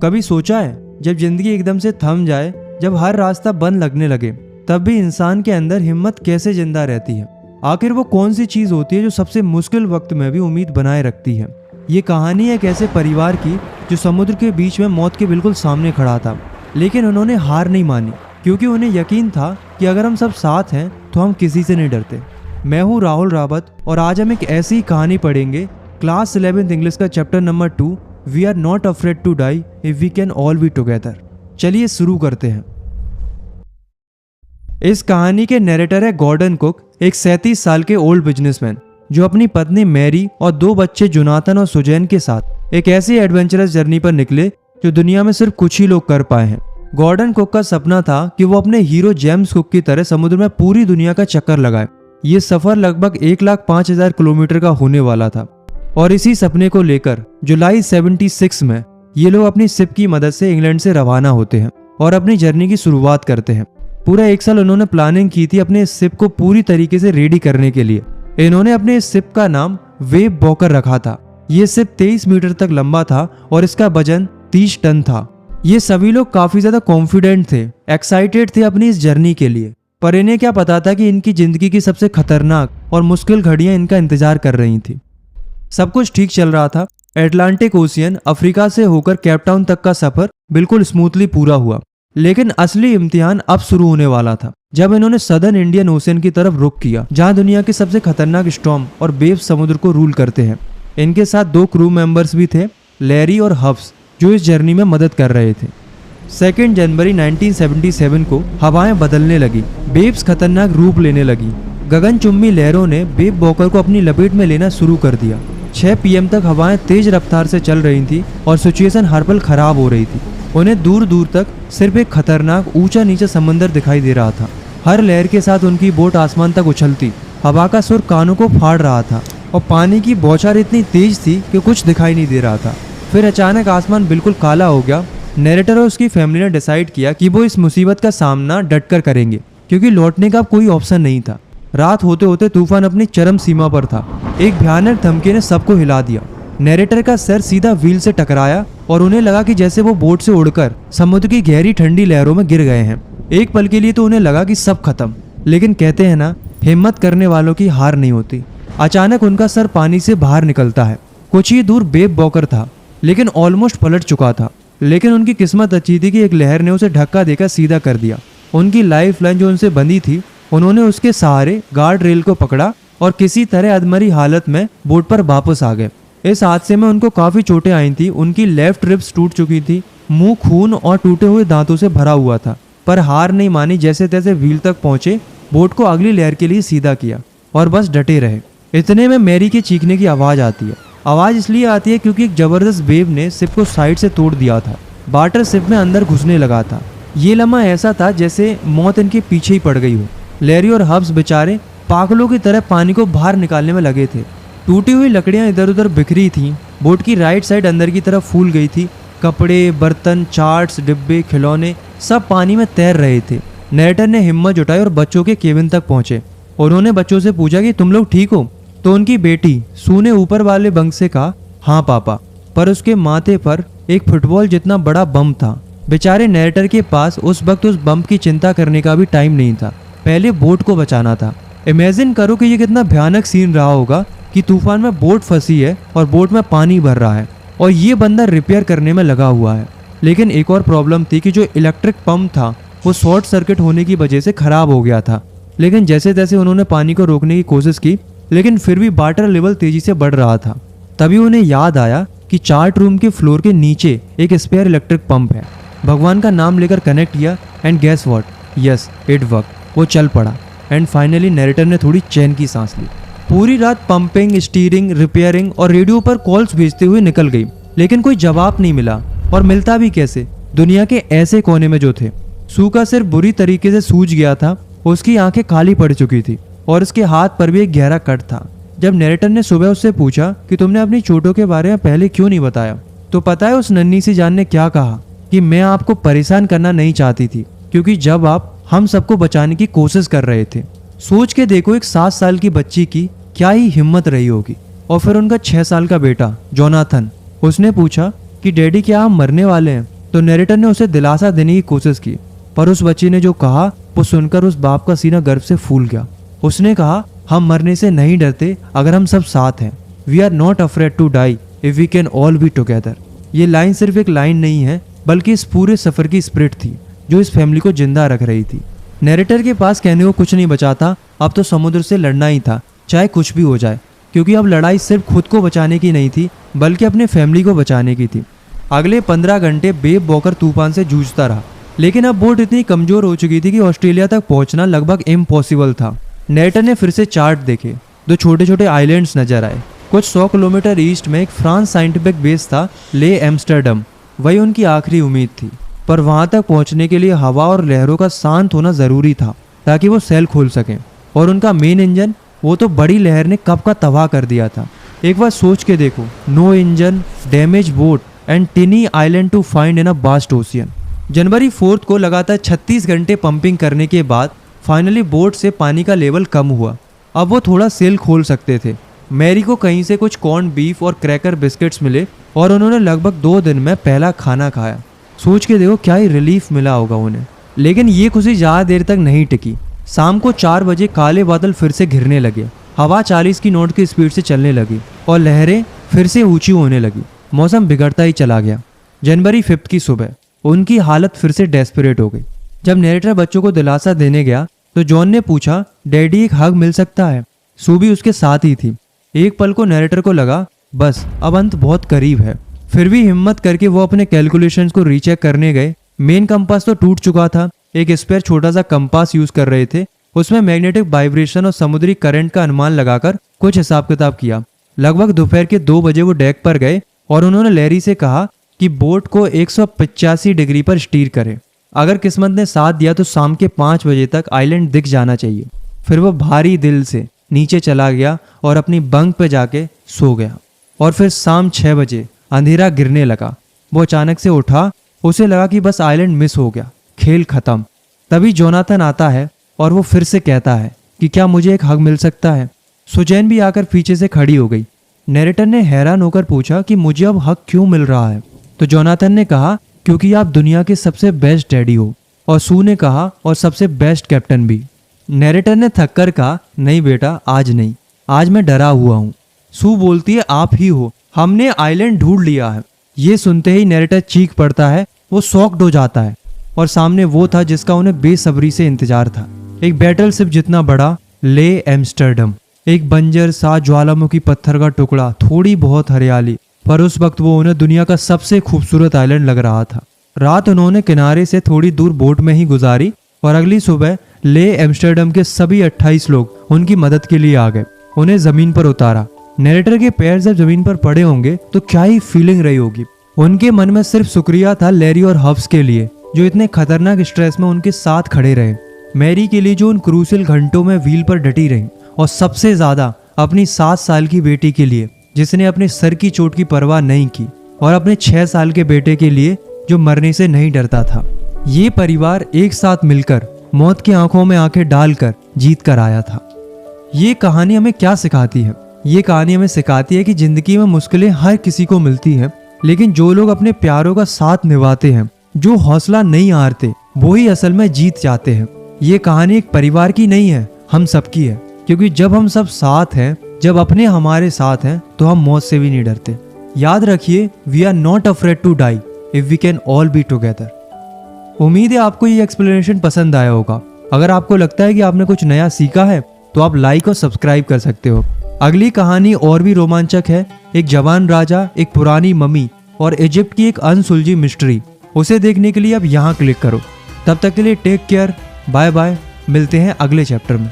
कभी सोचा है जब जिंदगी एकदम से थम जाए, जब हर रास्ता बंद लगने लगे, तब भी इंसान के अंदर हिम्मत कैसे जिंदा रहती है? आखिर वो कौन सी चीज होती है जो सबसे मुश्किल वक्त में भी उम्मीद बनाए रखती है? ये कहानी एक ऐसे परिवार की जो समुद्र के बीच में मौत के बिल्कुल सामने खड़ा था, लेकिन उन्होंने हार नहीं मानी, क्योंकि उन्हें यकीन था कि अगर हम सब साथ हैं तो हम किसी से नहीं डरते। मैं हूँ राहुल रावत और आज हम एक ऐसी कहानी पढ़ेंगे, क्लास 11th इंग्लिश का chapter number 2, we are not afraid to die if we can all be together. चलिए शुरू करते हैं। इस कहानी के नरेटर है गॉर्डन कुक, एक 37 साल के ओल्ड बिजनेसमैन जो अपनी पत्नी मैरी और 2 बच्चे जोनाथन और सुजैन के साथ एक ऐसी एडवेंचरस जर्नी पर निकले जो दुनिया में सिर्फ कुछ ही लोग कर पाए हैं। गॉर्डन कुक का सपना था कि वो अपने हीरो जेम्स कुक की तरह समुद्र में पूरी दुनिया का चक्कर लगाए। ये सफर लगभग 1,05,000 किलोमीटर का होने वाला था और इसी सपने को लेकर जुलाई 76 में ये लोग अपनी शिप की मदद से इंग्लैंड से रवाना होते हैं और अपनी जर्नी की शुरुआत करते हैं। पूरा 1 साल उन्होंने प्लानिंग की थी अपने इस शिप को पूरी तरीके से रेडी करने के लिए। इन्होंने अपने इस शिप का नाम वेव वॉकर रखा था। ये शिप 23 मीटर तक लंबा था और इसका वजन 30 टन था। ये सभी लोग काफी ज्यादा कॉन्फिडेंट थे, एक्साइटेड थे अपनी इस जर्नी के लिए, पर इन्हें क्या पता था कि इनकी जिंदगी की सबसे खतरनाक और मुश्किल घड़ियां इनका इंतजार कर रही थी। सब कुछ ठीक चल रहा था। अटलांटिक ओशियन अफ्रीका से होकर केपटाउन तक का सफर बिल्कुल स्मूथली पूरा हुआ, लेकिन असली इम्तिहान अब शुरू होने वाला था जब इन्होंने सदर्न इंडियन ओशियन की तरफ रुख किया, जहां दुनिया के सबसे खतरनाक स्टॉर्म और वेव्स समुद्र को रूल करते हैं। इनके साथ 2 क्रू मेंबर्स भी थे, लैरी और हब्स, जो इस जर्नी में मदद कर रहे थे। 2 जनवरी 1977 को हवाएं बदलने लगी, वेव्स खतरनाक रूप लेने लगी। गगनचुंबी लहरों ने वेव वॉकर को अपनी लपेट में लेना शुरू कर दिया। 6 PM तक हवाएं तेज रफ्तार से चल रही थी और सिचुएशन हर पल खराब हो रही थी। उन्हें दूर दूर तक सिर्फ एक खतरनाक ऊंचा नीचा समंदर दिखाई दे रहा था। हर लहर के साथ उनकी बोट आसमान तक उछलती, हवा का सुर कानों को फाड़ रहा था और पानी की बौछार इतनी तेज थी कि कुछ दिखाई नहीं दे रहा था। फिर अचानक आसमान बिल्कुल काला हो गया। नरेटर और उसकी फैमिली ने डिसाइड किया कि वो इस मुसीबत का सामना डटकर करेंगे, क्योंकि लौटने का कोई ऑप्शन नहीं था। रात होते होते तूफान अपनी चरम सीमा पर था। एक भयानक धमकी ने सबको हिला दिया। नरेटर का सर सीधा व्हील से टकराया और उन्हें लगा कि जैसे वो बोट से उड़कर समुद्र की गहरी ठंडी लहरों में गिर गए हैं। एक पल के लिए तो उन्हें लगा कि सब खत्म, लेकिन कहते हैं ना, हिम्मत करने वालों की हार नहीं होती। अचानक उनका सर पानी से बाहर निकलता है। कुछ ही दूर वेव वॉकर था, लेकिन ऑलमोस्ट पलट चुका था। लेकिन उनकी किस्मत अच्छी थी कि एक लहर ने उसे धक्का देकर सीधा कर दिया। उनकी लाइफ लाइन जो उनसे बंधी थी, उन्होंने उसके सहारे गार्ड रेल को पकड़ा और किसी तरह अधमरी हालत में बोट पर वापस आ गए। इस हादसे में उनको काफी चोटें आई थी। उनकी लेफ्ट रिब्स टूट चुकी थी, मुंह खून और टूटे हुए दांतों से भरा हुआ था, पर हार नहीं मानी। जैसे तैसे व्हील तक पहुंचे, बोट को अगली लहर के लिए सीधा किया और बस डटे रहे। इतने में मैरी के चीखने की आवाज आती है। आवाज इसलिए आती है क्योंकि एक जबरदस्त वेव ने शिप को साइड से तोड़ दिया था। वाटर शिप में अंदर घुसने लगा था। ये लम्हा ऐसा था जैसे मौत इनके पीछे ही पड़ गई हो। लैरी और हब्स बेचारे पागलों की तरह पानी को बाहर निकालने में लगे थे। टूटी हुई लकड़ियां इधर उधर बिखरी थीं। बोट की राइट साइड अंदर की तरफ फूल गई थी। कपड़े, बर्तन, चार्ट्स, डिब्बे, खिलौने सब पानी में तैर रहे थे। नरेटर ने हिम्मत जुटाई और बच्चों के केबिन तक पहुंचे। उन्होंने बच्चों से पूछा कि तुम लोग ठीक हो? तो उनकी बेटी सू ने ऊपर वाले बंक से कहा, हाँ पापा, पर उसके माथे पर एक फुटबॉल जितना बड़ा बम था। बेचारे नरेटर के पास उस वक्त उस बम की चिंता करने का भी टाइम नहीं था, पहले बोट को बचाना था। इमेजिन करो कि ये कितना भयानक सीन रहा होगा कि तूफान में बोट फंसी है और बोट में पानी भर रहा है और ये बंदा रिपेयर करने में लगा हुआ है। लेकिन एक और प्रॉब्लम थी कि जो इलेक्ट्रिक पंप था वो शॉर्ट सर्किट होने की वजह से खराब हो गया था। लेकिन जैसे तैसे उन्होंने पानी को रोकने की कोशिश की, लेकिन फिर भी वाटर लेवल तेजी से बढ़ रहा था। तभी उन्हें याद आया कि चार्ट रूम के फ्लोर के नीचे एक स्पेयर इलेक्ट्रिक पंप है। भगवान का नाम लेकर कनेक्ट किया and guess what, yes it work. वो चल पड़ा एंड फाइनली नरेटर ने थोड़ी चैन की सांस ली। पूरी रात पंपिंग, स्टीयरिंग, रिपेयरिंग और रेडियो पर कॉल्स भेजते हुए निकल गई, लेकिन कोई जवाब नहीं मिला। और मिलता भी कैसे, दुनिया के ऐसे कोने में जो थे। सू का सिर बुरी तरीके से सूज गया था, उसकी आंखें काली पड़ चुकी थी और उसके हाथ पर भी एक गहरा कट था। जब नरेटर ने सुबह उससे पूछा कि तुमने अपनी चोटों के बारे में पहले क्यों नहीं बताया, तो पता है उस नन्ही सी जान ने क्या कहा कि मैं आपको परेशान करना नहीं चाहती थी, क्योंकि जब आप हम सबको बचाने की कोशिश कर रहे थे। सोच के देखो एक 7 साल की बच्ची की क्या ही हिम्मत रही होगी। और फिर उनका 6 साल का बेटा जोनाथन, उसने पूछा कि डैडी क्या हम मरने वाले हैं? तो नरेटर ने उसे दिलासा देने की कोशिश की, पर उस बच्चे ने जो कहा वो सुनकर उस बाप का सीना गर्व से फूल गया। उसने कहा, हम मरने से नहीं डरते अगर हम सब साथ हैं। We are not afraid to die if we can all be together. ये लाइन सिर्फ एक लाइन नहीं है, बल्कि इस पूरे सफर की स्पिरिट थी जो इस फैमिली को जिंदा रख रही थी। नरेटर के पास कहने को कुछ नहीं बचा था, अब तो समुद्र से लड़ना ही था, चाहे कुछ भी हो जाए, क्योंकि अब लड़ाई सिर्फ खुद को बचाने की नहीं थी, बल्कि अपने फैमिली को बचाने की थी। अगले 15 घंटे बेब वॉकर तूफान से जूझता रहा, लेकिन अब बोट इतनी कमजोर हो चुकी थी कि ऑस्ट्रेलिया तक पहुंचना लगभग इम्पॉसिबल था। नरेटर ने फिर से चार्ट देखे, 2 छोटे छोटे आइलैंड्स नजर आए। कुछ 100 किलोमीटर ईस्ट में एक फ्रांस साइंटिफिक बेस था, ले एम्स्टर्डम। वही उनकी आखिरी उम्मीद थी, पर वहां तक पहुंचने के लिए हवा और लहरों का शांत होना जरूरी था ताकि वो सेल खोल सकें। और उनका मेन इंजन, वो तो बड़ी लहर ने कब का तबाह कर दिया था। एक बार सोच के देखो, no engine, damage boat and tiny island to find in a vast ocean. जनवरी 4 को लगातार 36 घंटे पंपिंग करने के बाद फाइनली बोट से पानी का लेवल कम हुआ। अब वो थोड़ा सेल खोल सकते थे। मैरी को कहीं से कुछ कॉर्न बीफ और क्रैकर बिस्किट्स मिले और उन्होंने लगभग 2 दिन में पहला खाना खाया। सोच के देखो क्या ही रिलीफ मिला होगा उन्हें। लेकिन ये खुशी ज़्यादा देर तक नहीं टिकी। शाम को 4 बजे काले बादल फिर से घिरने लगे, हवा 40 की नोट की स्पीड से चलने लगी और लहरें फिर से ऊंची होने लगी। मौसम बिगड़ता ही चला गया। जनवरी 5 की सुबह उनकी हालत फिर से डेस्परेट हो गई। जब नरेटर बच्चों को दिलासा देने गया तो जॉन ने पूछा, डैडी एक हग मिल सकता है? सू भी उसके साथ ही थी। एक पल को नरेटर को लगा बस अब अंत बहुत करीब है। फिर भी हिम्मत करके वो अपने कैलकुलेशंस को रीचेक करने गए। मेन कंपास तो टूट चुका था, एक स्पेयर छोटा सा कंपास यूज कर रहे थे। उसमें मैग्नेटिक वाइब्रेशन और समुद्री करंट का अनुमान लगाकर कुछ हिसाब किताब किया। लगभग दोपहर के 2 बजे वो डेक पर गए और उन्होंने लैरी से कहा कि बोट को 185 डिग्री पर स्टीर करे। अगर किस्मत ने साथ दिया तो शाम के 5 बजे तक आइलैंड दिख जाना चाहिए। फिर वो भारी दिल से नीचे चला गया और अपनी बंक पे जाके सो गया। और फिर शाम 6 बजे अंधेरा गिरने लगा। वो अचानक से उठा, उसे लगा कि बस आइलैंड मिस हो गया, खेल खत्म। तभी जोनाथन आता है और वो फिर से कहता है कि क्या मुझे एक हग मिल सकता है? सुजैन भी आकर पीछे से खड़ी हो गई। नरेटर ने हैरान होकर पूछा कि मुझे अब हक क्यों मिल रहा है? तो जोनाथन ने कहा क्योंकि आप दुनिया के सबसे बेस्ट डैडी हो। और सू ने कहा और सबसे बेस्ट कैप्टन भी। नरेटर ने थककर कहा, नहीं बेटा, आज नहीं, आज मैं डरा हुआ हूँ। सू बोलती है, आप ही हो, हमने आइलैंड ढूंढ लिया है। ये सुनते ही नरेटर चीख पड़ता है, वो शॉक्ड हो जाता है। और सामने वो था जिसका उन्हें बेसब्री से इंतजार था, एक बैटल शिप जितना बड़ा, ले एम्स्टर्डम। एक बंजर सा ज्वालामुखी पत्थर का टुकड़ा, थोड़ी बहुत हरियाली, पर उस वक्त वो उन्हें दुनिया का सबसे खूबसूरत आइलैंड लग रहा था। रात उन्होंने किनारे से थोड़ी दूर बोट में ही गुजारी और अगली सुबह ले एम्स्टर्डम के सभी 28 लोग उनकी मदद के लिए आ गए। उन्हें जमीन पर उतारा। नरेटर के पैर जब जमीन पर पड़े होंगे तो क्या ही फीलिंग रही होगी। उनके मन में सिर्फ शुक्रिया था लैरी और हब्स के लिए जो इतने खतरनाक स्ट्रेस में उनके साथ खड़े रहे, मैरी के लिए जो उन क्रूसियल घंटों में व्हील पर डटी रही, और सबसे ज्यादा अपनी 7 साल की बेटी के लिए जिसने अपने सर की चोट की परवाह नहीं की, और अपने 6 साल के बेटे के लिए जो मरने से नहीं डरता था। ये परिवार एक साथ मिलकर मौत की आंखों में आंखें डालकर जीत कर आया था। ये कहानी हमें क्या सिखाती है? ये कहानी हमें सिखाती है कि जिंदगी में मुश्किलें हर किसी को मिलती हैं, लेकिन जो लोग अपने प्यारों का साथ निभाते हैं, जो हौसला नहीं हारते, वो ही असल में जीत जाते हैं। ये कहानी एक परिवार की नहीं है, हम सबकी है, क्योंकि जब हम सब साथ हैं, जब अपने हमारे साथ हैं, तो हम मौत से भी नहीं डरते। याद रखिए, we are not afraid to die if we can all be together. उम्मीद है आपको ये एक्सप्लेनेशन पसंद आया होगा। अगर आपको लगता है कि आपने कुछ नया सीखा है तो आप लाइक और सब्सक्राइब कर सकते हो। अगली कहानी और भी रोमांचक है। एक जवान राजा, एक पुरानी मम्मी और इजिप्ट की एक अनसुलझी मिस्ट्री। उसे देखने के लिए अब यहाँ क्लिक करो। तब तक के लिए टेक केयर, बाय बाय, मिलते हैं अगले चैप्टर में।